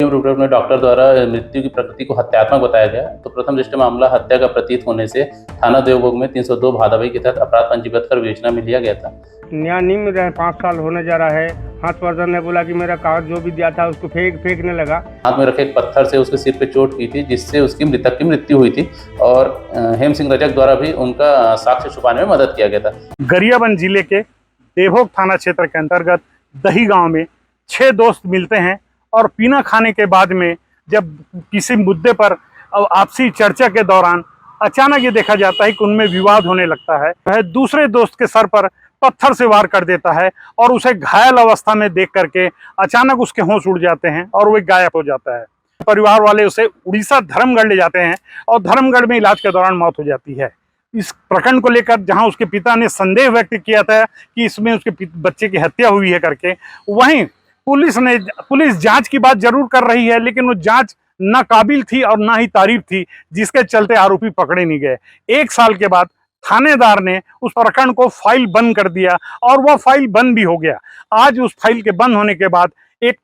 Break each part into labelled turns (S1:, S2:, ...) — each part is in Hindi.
S1: पीएम रिपोर्ट में डॉक्टर द्वारा मृत्यु की प्रकृति को हत्यात्मक बताया गया। तो प्रथम दृष्टया मामला हत्या का प्रतीत होने से थाना देवभोग में 302 भादावई के तहत अपराध पंजीबद्ध कर विवेचना में लिया गया था।
S2: न्याय नहीं मिल रहा है, 5 साल होने जा रहा है। हर्षवर्धन ने बोला कि मेरा कागज जो भी दिया था उसको फेंकने लगा।
S1: हाथ में रखे एक पत्थर से उसके सिर पे चोट की थी, जिससे उसकी मृतक की मृत्यु हुई थी और हेम सिंह रजक द्वारा भी उनका साक्ष्य छुपाने में मदद किया गया था।
S3: गरियाबंद जिले के देवभोग थाना क्षेत्र के अंतर्गत दही गांव में 6 दोस्त मिलते हैं और पीना खाने के बाद में जब किसी मुद्दे पर आपसी चर्चा के दौरान अचानक ये देखा जाता है कि उनमें विवाद होने लगता है। वह दूसरे दोस्त के सर पर पत्थर से वार कर देता है और उसे घायल अवस्था में देख करके अचानक उसके होश उड़ जाते हैं और वह गायब हो जाता है। परिवार वाले उसे उड़ीसा धर्मगढ़ ले जाते हैं और धर्मगढ़ में इलाज के दौरान मौत हो जाती है। इस प्रकरण को लेकर जहां उसके पिता ने संदेह व्यक्त किया था कि इसमें उसके बच्चे की हत्या हुई है करके, वहीं पुलिस जांच की बात जरूर कर रही है, लेकिन वो जांच नाकाबिल थी और ना ही तारीफ थी, जिसके चलते आरोपी पकड़े नहीं गए। 1 साल के बाद थानेदार ने उस प्रकरण को फाइल बंद कर दिया और वह फाइल बंद भी हो गया। आज उस फाइल के बंद होने के बाद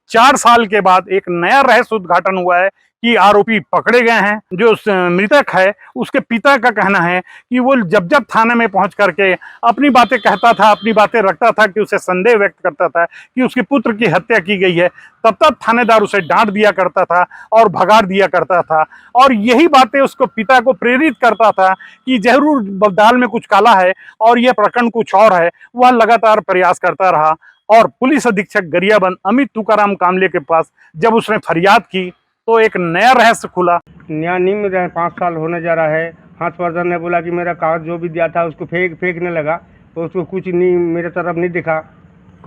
S3: 4 साल के बाद एक नया रहस्य उद्घाटन हुआ है कि आरोपी पकड़े गए हैं। जो मृतक है उसके पिता का कहना है कि वो जब थाने में पहुंच करके अपनी बातें कहता था, अपनी बातें रखता था, कि उसे संदेह व्यक्त करता था कि उसके पुत्र की हत्या की गई है, तब तक थानेदार उसे डांट दिया करता था और भगाड़ दिया करता था। और यही बातें उसको पिता को प्रेरित करता था कि जरूर दाल में कुछ काला है और यह प्रकरण कुछ और है। वह लगातार प्रयास करता रहा और पुलिस अधीक्षक गरियाबंद अमित तुकाराम कामले के पास जब उसने फरियाद की तो एक नया रहस्य खुला।
S2: न्याय नहीं मिल रहा है, 5 साल होने जा रहा है। हर्षवर्धन ने बोला कि मेरा कागज जो भी दिया था उसको फेंकने लगा, तो उसको कुछ नहीं, मेरे तरफ नहीं दिखा।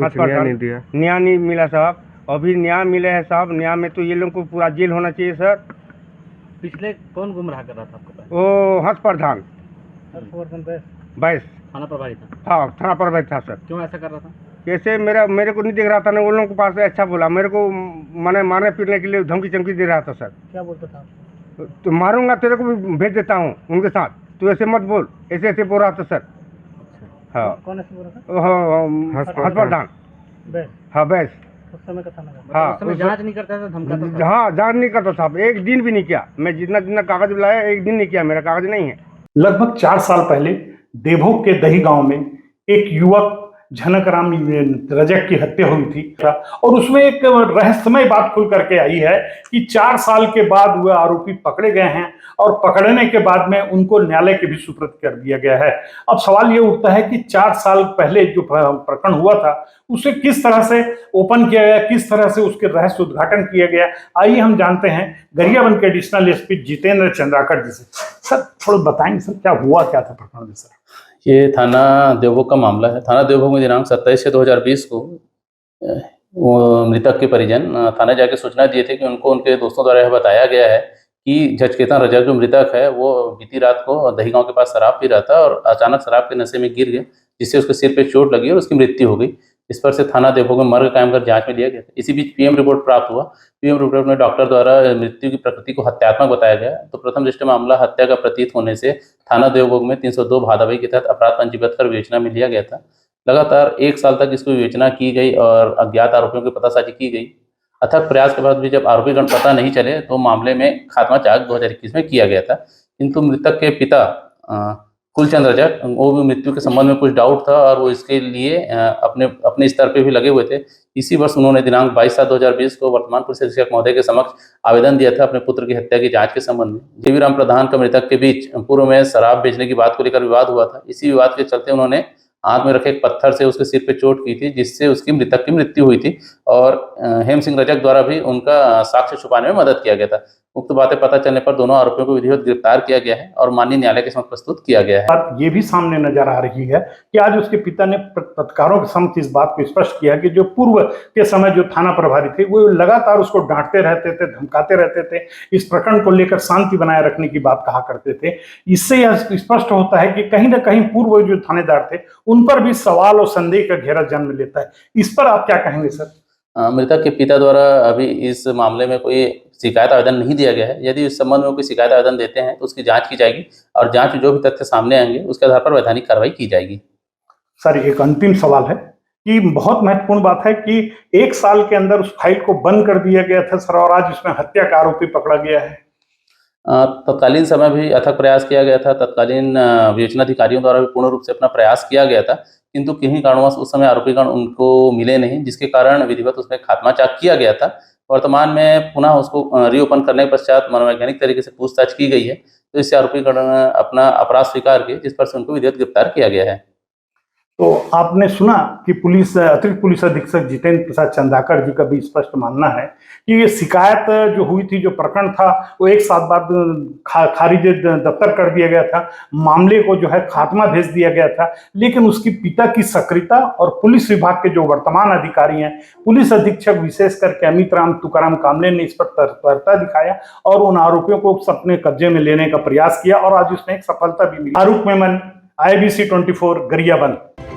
S4: न्याय नहीं दिया,
S2: न्याय नहीं मिला साहब। अभी न्याय मिले है साहब। न्याय में तो ये लोग को पूरा जेल होना चाहिए सर।
S5: पिछले कौन गुमराह कर रहा था आपको पास?
S2: वो हर्षवर्धन बैस
S5: थाना प्रभारी था।
S2: हाँ, थाना प्रभारी था सर।
S5: क्यों ऐसा कर रहा था?
S2: कैसे मेरे को नहीं दिख रहा था ना, उन लोगों के पास से अच्छा बोला, मेरे को माने मारने पीटने के लिए धमकी चमकी दे रहा था सर।
S5: क्या बोलता था?
S2: तो मारूंगा, तेरे को भी भेज देता हूँ उनके साथ, तू ऐसे मत बोल, ऐसे बोल रहा था सर। हाँ,
S5: कौन ऐसे बोल रहा था?
S2: हर्षवर्धन। हाँ बैस।
S5: उस समय का थाना
S2: हाँ,
S5: उस समय जांच नहीं करता था, धमकाता था।
S2: हाँ, जांच नहीं करता साहब, एक दिन भी नहीं किया। मैं जितना कागज लाया एक दिन नहीं किया, मेरा कागज नहीं है।
S3: लगभग 4 साल पहले देवभोग के दही गांव में एक युवक झनकराम रजक की हत्या हुई थी और उसमें एक रहस्यमय बात खुल करके आई है कि 4 साल के बाद वह आरोपी पकड़े गए हैं और पकड़ने के बाद में उनको न्यायालय के भी सुपुर्द कर दिया गया है। अब सवाल ये उठता है कि 4 साल पहले जो प्रकरण हुआ था उसे किस तरह से ओपन किया गया, किस तरह से उसके रहस्य उद्घाटन किया गया। आइए हम जानते हैं गरियाबंद के एडिशनल एसपी जितेंद्र चंद्राकर जी से। सर थोड़ा बताएंगे सर, क्या हुआ क्या था प्रकरण में? सर
S1: ये थाना देवभोग का मामला है। थाना देवभोग में दिनांक 27/6/2020 को वो मृतक के परिजन थाने जाके सूचना दिए थे कि उनको उनके दोस्तों द्वारा यह बताया गया है कि झचकेतन रजक जो मृतक है वो बीती रात को दही गांव के पास शराब पी रहा था और अचानक शराब के नशे में गिर गया, जिससे उसके सिर पे चोट लगी और उसकी मृत्यु हो गई। इस पर से थाना देवभोग में मर्ग कायम कर जांच में लिया गया था। इसी बीच पीएम रिपोर्ट प्राप्त हुआ। पीएम रिपोर्ट में डॉक्टर द्वारा मृत्यु की प्रकृति को हत्यात्मक बताया गया। तो प्रथम दृष्टया मामला हत्या का प्रतीत होने से थाना देवभोग में 302 भादावई के तहत अपराध पंजीबद्ध कर विवेचना में लिया गया था। लगातार 1 साल तक इसको विवेचना की गई और अज्ञात आरोपियों की पतासाजी की गई। अथक प्रयास के बाद भी जब आरोपीगण पता नहीं चले तो मामले में खात्मा चाक 2021 में किया गया था। किंतु मृतक के पिता कुलचंद रजक, वो भी मृत्यु के संबंध में कुछ डाउट था और वो इसके लिए अपने स्तर पे भी लगे हुए थे। इसी वर्ष उन्होंने दिनांक 22/7/2020 को वर्तमान पुलिस अधीक्षक महोदय के समक्ष आवेदन दिया था अपने पुत्र की हत्या की जांच के संबंध में। देवीराम प्रधान का मृतक के बीच पूर्व में शराब बेचने की बात को लेकर विवाद हुआ था। इसी विवाद के चलते उन्होंने हाथ में रखे एक पत्थर से उसके सिर पे चोट की थी, जिससे उसकी मृतक की मृत्यु हुई थी और हेम सिंह रजक द्वारा भी उनका साक्ष्य छुपाने में मदद किया गया था। उक्त बातें पता चलने पर दोनों आरोपियों को विधिवत गिरफ्तार किया गया है और माननीय न्यायालय के समक्ष प्रस्तुत किया गया है।
S3: बात ये भी सामने नजर आ रही है कि आज उसके पिता ने पत्रकारों के समक्ष इस बात को स्पष्ट किया कि जो पूर्व के समय जो थाना प्रभारी थे वो लगातार उसको डांटते रहते थे, धमकाते रहते थे, इस प्रकरण को लेकर शांति बनाए रखने की बात कहा करते थे। इससे यह स्पष्ट होता है कि कहीं ना कहीं पूर्व जो थानेदार थे उन पर भी सवाल और संदेह का घेरा जन्म लेता है। इस पर आप क्या कहेंगे सर?
S1: मृतक के पिता द्वारा अभी इस मामले में कोई शिकायत आवेदन नहीं दिया गया है। यदि इस संबंध में कोई शिकायत आवेदन देते हैं तो उसकी जांच की जाएगी और जांच में जो भी तथ्य सामने आएंगे उसके आधार पर वैधानिक कार्रवाई की जाएगी।
S3: सर एक अंतिम सवाल है कि बहुत महत्वपूर्ण बात है कि 1 साल के अंदर उस फाइल को बंद कर दिया गया था सर, और आज उसमें हत्या का आरोपी पकड़ा गया है।
S1: तत्कालीन समय भी अथक प्रयास किया गया था, तत्कालीन विवेचनाधिकारियों द्वारा भी पूर्ण रूप से अपना प्रयास किया गया था, किंतु किन्हीं कारणवश उस समय आरोपीगण उनको मिले नहीं, जिसके कारण विधिवत उसमें खात्मा चाक किया गया था। वर्तमान में पुनः उसको रीओपन करने के पश्चात मनोवैज्ञानिक तरीके से पूछताछ की गई है, तो इससे आरोपीगण ने अपना अपराध स्वीकार किए, जिस पर से उनको विधिवत गिरफ्तार किया गया है।
S3: तो आपने सुना कि अतिरिक्त पुलिस अधीक्षक जितेंद्र प्रसाद चंदाकर जी का भी स्पष्ट मानना है कि ये शिकायत जो हुई थी, जो प्रकरण था, वो 1 साल बाद खारिज दफ्तर कर दिया गया था, मामले को जो है खात्मा भेज दिया गया था। लेकिन उसकी पिता की सक्रियता और पुलिस विभाग के जो वर्तमान अधिकारी हैं, पुलिस अधीक्षक विशेष करके अमित राम तुकाराम कामले ने इस पर तत्परता दिखाया और उन आरोपियों को अपने कब्जे में लेने का प्रयास किया और आज उसमें एक सफलता भी मिली। फारूक मेमन, IBC 24 गरियाबंद।